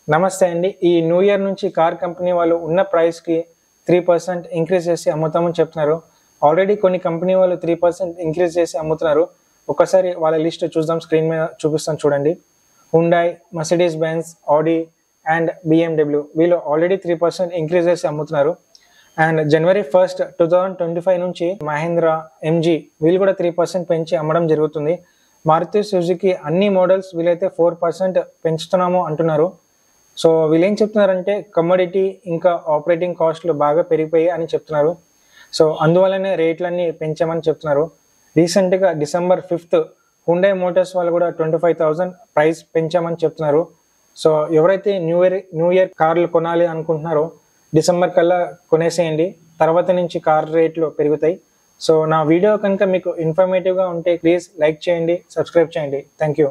నమస్తే అండి. ఈ న్యూ ఇయర్ నుంచి కార్ కంపెనీ వాళ్ళు ఉన్న ప్రైస్‌కి 3% ఇంక్రీజ్ చేసి అమ్ముతామని చెప్తున్నారు. ఆల్రెడీ కొన్ని కంపెనీ వాళ్ళు 3% ఇంక్రీజ్ చేసి అమ్ముతున్నారు. ఒక్కసారి వాళ్ళ లిస్ట్ చూద్దాం. స్క్రీన్ మీద చూపిస్తాను చూడండి. Hyundai, Mercedes Benz, Audi and BMW వీళ్ళు ఆల్రెడీ 3% ఇంక్రీజ్ చేసి అమ్ముతున్నారు. అండ్ జనవరి 1, 2025 నుంచి మహీంద్రా, MG వీళ్ళు కూడా 3% పెంచి అమ్మడం జరుగుతుంది. మారుతి సుజుకి అన్ని మోడల్స్ వీళ్ళైతే 4% పెంచుతున్నాము అంటున్నారు. సో వీళ్ళేం చెప్తున్నారంటే కమోడిటీ ఇంకా ఆపరేటింగ్ కాస్ట్లు బాగా పెరిగిపోయాయి అని చెప్తున్నారు. సో అందువల్లనే రేట్లన్నీ పెంచామని చెప్తున్నారు. రీసెంట్గా December 5 హుండాయ్ మోటార్స్ వాళ్ళు కూడా 25,000 ప్రైస్ పెంచామని చెప్తున్నారు. సో ఎవరైతే న్యూ ఇయర్ కార్లు కొనాలి అనుకుంటున్నారో డిసెంబర్ కల్లా కొనేసేయండి. తర్వాత నుంచి కార్ రేట్లు పెరుగుతాయి. సో నా వీడియో కనుక మీకు ఇన్ఫర్మేటివ్గా ఉంటే ప్లీజ్ లైక్ చేయండి, సబ్స్క్రైబ్ చేయండి. Thank you.